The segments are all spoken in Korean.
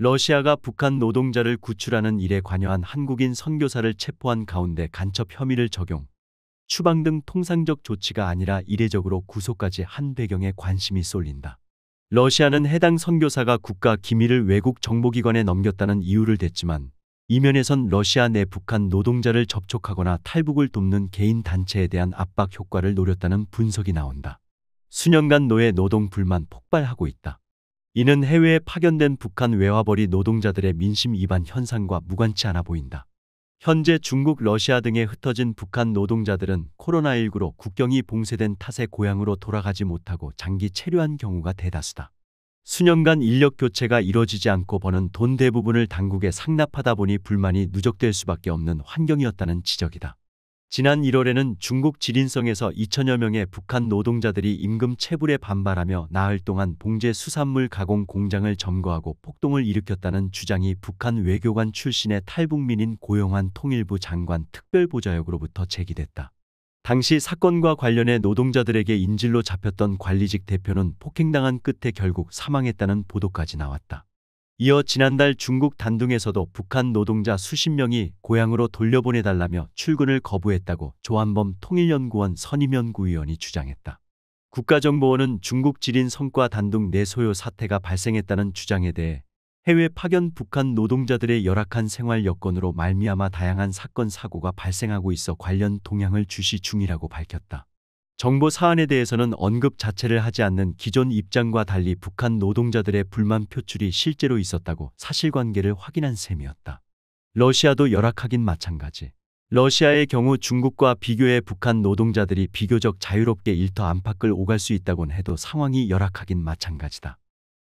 러시아가 북한 노동자를 구출하는 일에 관여한 한국인 선교사를 체포한 가운데 간첩 혐의를 적용, 추방 등 통상적 조치가 아니라 이례적으로 구속까지 한 배경에 관심이 쏠린다. 러시아는 해당 선교사가 국가 기밀을 외국 정보기관에 넘겼다는 이유를 댔지만 이면에선 러시아 내 북한 노동자를 접촉하거나 탈북을 돕는 개인 단체에 대한 압박 효과를 노렸다는 분석이 나온다. 수년간 노예 노동 불만 폭발하고 있다. 이는 해외에 파견된 북한 외화벌이 노동자들의 민심 이반 현상과 무관치 않아 보인다. 현재 중국, 러시아 등에 흩어진 북한 노동자들은 코로나19로 국경이 봉쇄된 탓에 고향으로 돌아가지 못하고 장기 체류한 경우가 대다수다. 수년간 인력 교체가 이뤄지지 않고 버는 돈 대부분을 당국에 상납하다 보니 불만이 누적될 수밖에 없는 환경이었다는 지적이다. 지난 1월에는 중국 지린성에서 2천여 명의 북한 노동자들이 임금 체불에 반발하며 나흘 동안 봉제 수산물 가공 공장을 점거하고 폭동을 일으켰다는 주장이 북한 외교관 출신의 탈북민인 고용환 통일부 장관 특별보좌역으로부터 제기됐다. 당시 사건과 관련해 노동자들에게 인질로 잡혔던 관리직 대표는 폭행당한 끝에 결국 사망했다는 보도까지 나왔다. 이어 지난달 중국 단둥에서도 북한 노동자 수십 명이 고향으로 돌려보내달라며 출근을 거부했다고 조한범 통일연구원 선임연구위원이 주장했다. 국가정보원은 중국 지린 성과 단둥 내 소요 사태가 발생했다는 주장에 대해 해외 파견 북한 노동자들의 열악한 생활 여건으로 말미암아 다양한 사건 사고가 발생하고 있어 관련 동향을 주시 중이라고 밝혔다. 정보 사안에 대해서는 언급 자체를 하지 않는 기존 입장과 달리 북한 노동자들의 불만 표출이 실제로 있었다고 사실관계를 확인한 셈이었다. 러시아도 열악하긴 마찬가지. 러시아의 경우 중국과 비교해 북한 노동자들이 비교적 자유롭게 일터 안팎을 오갈 수 있다곤 해도 상황이 열악하긴 마찬가지다.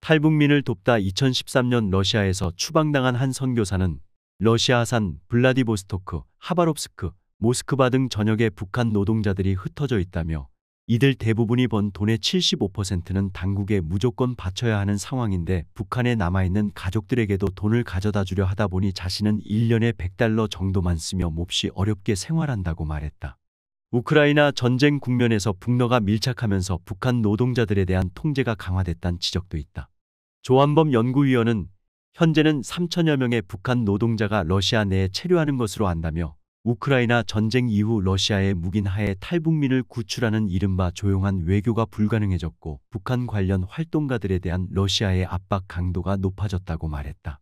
탈북민을 돕다 2013년 러시아에서 추방당한 한 선교사는 러시아산, 블라디보스토크, 하바롭스크, 모스크바 등 전역에 북한 노동자들이 흩어져 있다며 이들 대부분이 번 돈의 75%는 당국에 무조건 바쳐야 하는 상황인데 북한에 남아있는 가족들에게도 돈을 가져다 주려 하다 보니 자신은 1년에 $100 정도만 쓰며 몹시 어렵게 생활한다고 말했다. 우크라이나 전쟁 국면에서 북러가 밀착하면서 북한 노동자들에 대한 통제가 강화됐다는 지적도 있다. 조한범 연구위원은 현재는 3천여 명의 북한 노동자가 러시아 내에 체류하는 것으로 안다며 우크라이나 전쟁 이후 러시아의 묵인하에 탈북민을 구출하는 이른바 조용한 외교가 불가능해졌고 북한 관련 활동가들에 대한 러시아의 압박 강도가 높아졌다고 말했다.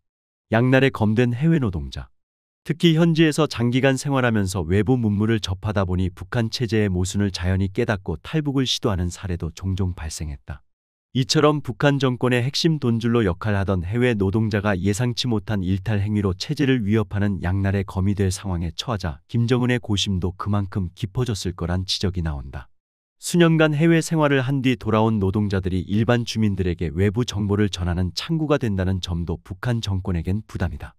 양날의 검된 해외 노동자. 특히 현지에서 장기간 생활하면서 외부 문물을 접하다 보니 북한 체제의 모순을 자연히 깨닫고 탈북을 시도하는 사례도 종종 발생했다. 이처럼 북한 정권의 핵심 돈줄로 역할하던 해외 노동자가 예상치 못한 일탈 행위로 체제를 위협하는 양날의 검이 될 상황에 처하자 김정은의 고심도 그만큼 깊어졌을 거란 지적이 나온다. 수년간 해외 생활을 한 뒤 돌아온 노동자들이 일반 주민들에게 외부 정보를 전하는 창구가 된다는 점도 북한 정권에겐 부담이다.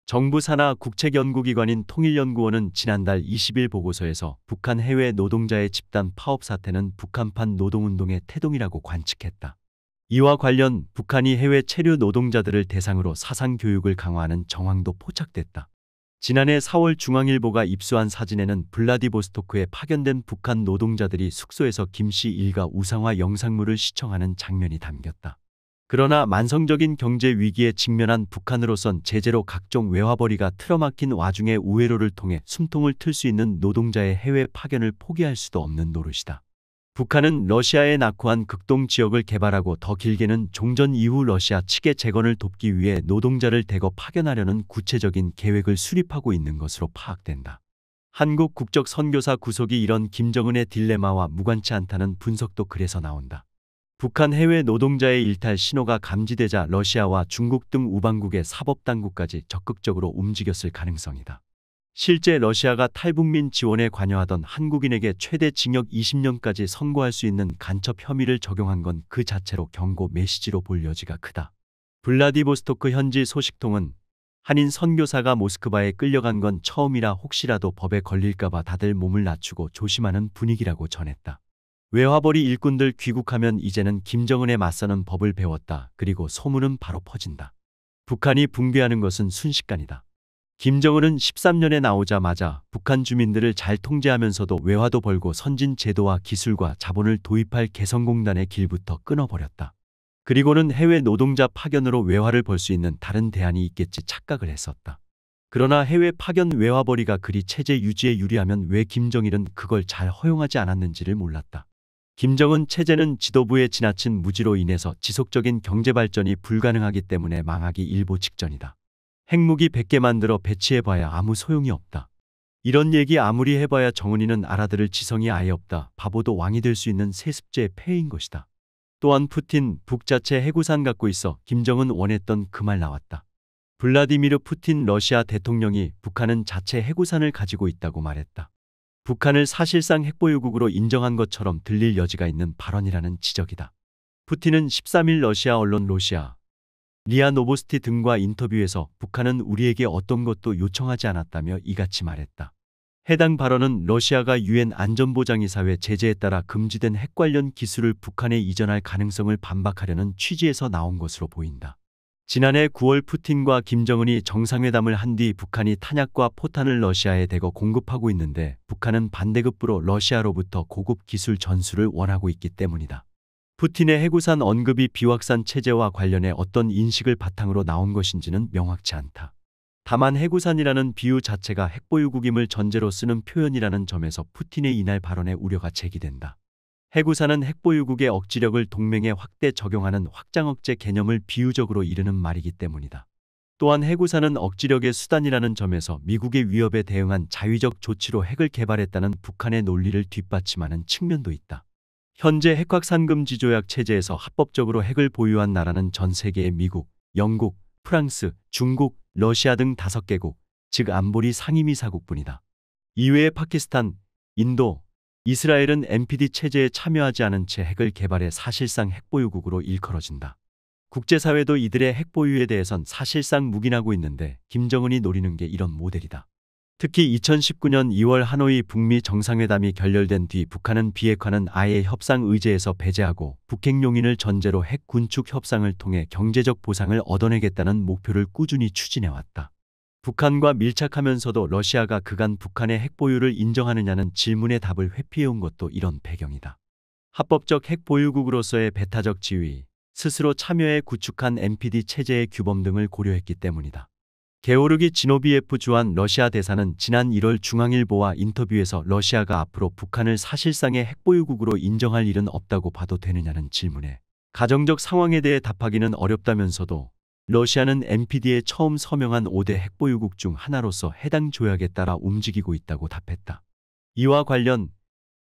정부 산하 국책연구기관인 통일연구원은 지난달 20일 보고서에서 북한 해외 노동자의 집단 파업 사태는 북한판 노동운동의 태동이라고 관측했다. 이와 관련 북한이 해외 체류 노동자들을 대상으로 사상교육을 강화하는 정황도 포착됐다. 지난해 4월 중앙일보가 입수한 사진에는 블라디보스토크에 파견된 북한 노동자들이 숙소에서 김씨 일가 우상화 영상물을 시청하는 장면이 담겼다. 그러나 만성적인 경제 위기에 직면한 북한으로선 제재로 각종 외화벌이가 틀어막힌 와중에 우회로를 통해 숨통을 틀 수 있는 노동자의 해외 파견을 포기할 수도 없는 노릇이다. 북한은 러시아에 낙후한 극동 지역을 개발하고 더 길게는 종전 이후 러시아 측의 재건을 돕기 위해 노동자를 대거 파견하려는 구체적인 계획을 수립하고 있는 것으로 파악된다. 한국 국적 선교사 구속이 이런 김정은의 딜레마와 무관치 않다는 분석도 그래서 나온다. 북한 해외 노동자의 일탈 신호가 감지되자 러시아와 중국 등 우방국의 사법당국까지 적극적으로 움직였을 가능성이다. 실제 러시아가 탈북민 지원에 관여하던 한국인에게 최대 징역 20년까지 선고할 수 있는 간첩 혐의를 적용한 건 그 자체로 경고 메시지로 볼 여지가 크다. 블라디보스토크 현지 소식통은 한인 선교사가 모스크바에 끌려간 건 처음이라 혹시라도 법에 걸릴까봐 다들 몸을 낮추고 조심하는 분위기라고 전했다. 외화벌이 일꾼들 귀국하면 이제는 김정은에 맞서는 법을 배웠다. 그리고 소문은 바로 퍼진다. 북한이 붕괴하는 것은 순식간이다. 김정은은 13년에 나오자마자 북한 주민들을 잘 통제하면서도 외화도 벌고 선진 제도와 기술과 자본을 도입할 개성공단의 길부터 끊어버렸다. 그리고는 해외 노동자 파견으로 외화를 벌 수 있는 다른 대안이 있겠지 착각을 했었다. 그러나 해외 파견 외화벌이가 그리 체제 유지에 유리하면 왜 김정일은 그걸 잘 허용하지 않았는지를 몰랐다. 김정은 체제는 지도부의 지나친 무지로 인해서 지속적인 경제 발전이 불가능하기 때문에 망하기 일보 직전이다. 핵무기 100개 만들어 배치해봐야 아무 소용이 없다. 이런 얘기 아무리 해봐야 정은이는 알아들을 지성이 아예 없다. 바보도 왕이 될 수 있는 세습제의 폐해인 것이다. 또한 푸틴, 북자체 해구산 갖고 있어 김정은 원했던 그 말 나왔다. 블라디미르 푸틴 러시아 대통령이 북한은 자체 해구산을 가지고 있다고 말했다. 북한을 사실상 핵보유국으로 인정한 것처럼 들릴 여지가 있는 발언이라는 지적이다. 푸틴은 13일 러시아 언론 로시아, 리아 노보스티 등과 인터뷰에서 북한은 우리에게 어떤 것도 요청하지 않았다며 이같이 말했다. 해당 발언은 러시아가 유엔 안전보장이사회 제재에 따라 금지된 핵 관련 기술을 북한에 이전할 가능성을 반박하려는 취지에서 나온 것으로 보인다. 지난해 9월 푸틴과 김정은이 정상회담을 한 뒤 북한이 탄약과 포탄을 러시아에 대거 공급하고 있는데 북한은 반대급부로 러시아로부터 고급 기술 전수를 원하고 있기 때문이다. 푸틴의 해구산 언급이 비확산 체제와 관련해 어떤 인식을 바탕으로 나온 것인지는 명확치 않다. 다만 해구산이라는 비유 자체가 핵보유국임을 전제로 쓰는 표현이라는 점에서 푸틴의 이날 발언에 우려가 제기된다. 해구산은 핵보유국의 억지력을 동맹에 확대 적용하는 확장억제 개념을 비유적으로 이르는 말이기 때문이다. 또한 해구산은 억지력의 수단이라는 점에서 미국의 위협에 대응한 자위적 조치로 핵을 개발했다는 북한의 논리를 뒷받침하는 측면도 있다. 현재 핵확산금지 조약 체제에서 합법적으로 핵을 보유한 나라는 전 세계의 미국, 영국, 프랑스, 중국, 러시아 등 5개국, 즉 안보리 상임이사국뿐이다. 이외에 파키스탄, 인도, 이스라엘은 NPT 체제에 참여하지 않은 채 핵을 개발해 사실상 핵보유국으로 일컬어진다. 국제사회도 이들의 핵보유에 대해선 사실상 묵인하고 있는데 김정은이 노리는 게 이런 모델이다. 특히 2019년 2월 하노이 북미 정상회담이 결렬된 뒤 북한은 비핵화는 아예 협상 의제에서 배제하고 북핵 용인을 전제로 핵 군축 협상을 통해 경제적 보상을 얻어내겠다는 목표를 꾸준히 추진해왔다. 북한과 밀착하면서도 러시아가 그간 북한의 핵보유를 인정하느냐는 질문의 답을 회피해온 것도 이런 배경이다. 합법적 핵보유국으로서의 배타적 지위, 스스로 참여해 구축한 NPT 체제의 규범 등을 고려했기 때문이다. 게오르기 지노비예프 주한 러시아 대사는 지난 1월 중앙일보와 인터뷰에서 러시아가 앞으로 북한을 사실상의 핵보유국으로 인정할 일은 없다고 봐도 되느냐는 질문에 가정적 상황에 대해 답하기는 어렵다면서도 러시아는 NPT에 처음 서명한 5대 핵보유국 중 하나로서 해당 조약에 따라 움직이고 있다고 답했다. 이와 관련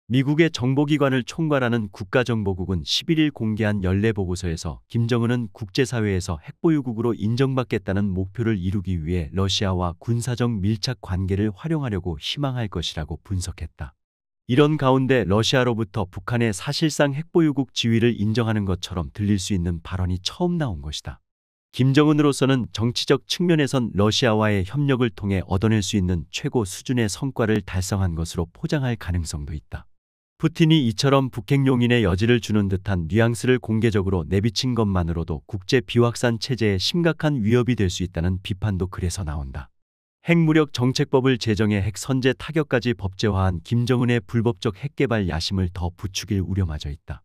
미국의 정보기관을 총괄하는 국가정보국은 11일 공개한 연례보고서에서 김정은은 국제사회에서 핵보유국으로 인정받겠다는 목표를 이루기 위해 러시아와 군사적 밀착 관계를 활용하려고 희망할 것이라고 분석했다. 이런 가운데 러시아로부터 북한의 사실상 핵보유국 지위를 인정하는 것처럼 들릴 수 있는 발언이 처음 나온 것이다. 김정은으로서는 정치적 측면에선 러시아와의 협력을 통해 얻어낼 수 있는 최고 수준의 성과를 달성한 것으로 포장할 가능성도 있다. 푸틴이 이처럼 북핵 용인의 여지를 주는 듯한 뉘앙스를 공개적으로 내비친 것만으로도 국제 비확산 체제에 심각한 위협이 될 수 있다는 비판도 그래서 나온다. 핵무력 정책법을 제정해 핵 선제 타격까지 법제화한 김정은의 불법적 핵개발 야심을 더 부추길 우려마저 있다.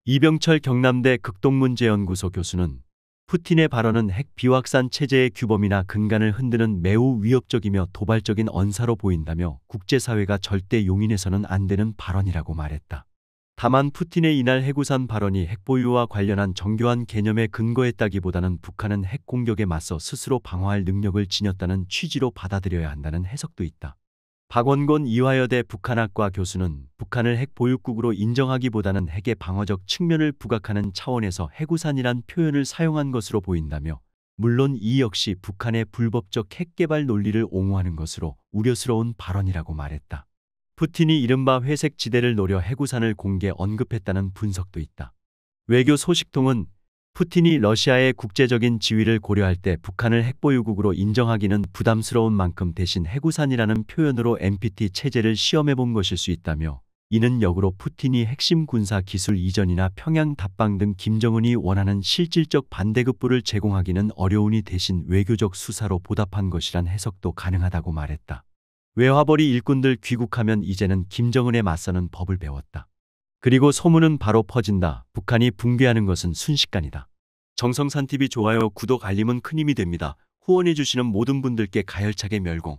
이병철 경남대 극동문제연구소 교수는 푸틴의 발언은 핵 비확산 체제의 규범이나 근간을 흔드는 매우 위협적이며 도발적인 언사로 보인다며 국제사회가 절대 용인해서는 안 되는 발언이라고 말했다. 다만 푸틴의 이날 해구산 발언이 핵보유와 관련한 정교한 개념에 근거했다기보다는 북한은 핵 공격에 맞서 스스로 방어할 능력을 지녔다는 취지로 받아들여야 한다는 해석도 있다. 박원곤 이화여대 북한학과 교수는 북한을 핵보유국으로 인정하기보다는 핵의 방어적 측면을 부각하는 차원에서 해구산이란 표현을 사용한 것으로 보인다며 물론 이 역시 북한의 불법적 핵개발 논리를 옹호하는 것으로 우려스러운 발언이라고 말했다. 푸틴이 이른바 회색 지대를 노려 해구산을 공개 언급했다는 분석도 있다. 외교 소식통은 푸틴이 러시아의 국제적인 지위를 고려할 때 북한을 핵보유국으로 인정하기는 부담스러운 만큼 대신 해구산이라는 표현으로 NPT 체제를 시험해본 것일 수 있다며 이는 역으로 푸틴이 핵심 군사 기술 이전이나 평양 답방 등 김정은이 원하는 실질적 반대급부를 제공하기는 어려우니 대신 외교적 수사로 보답한 것이란 해석도 가능하다고 말했다. 외화벌이 일꾼들 귀국하면 이제는 김정은에 맞서는 법을 배웠다. 그리고 소문은 바로 퍼진다. 북한이 붕괴하는 것은 순식간이다. 정성산 TV 좋아요, 구독, 알림은 큰 힘이 됩니다. 후원해주시는 모든 분들께 가열차게 멸공.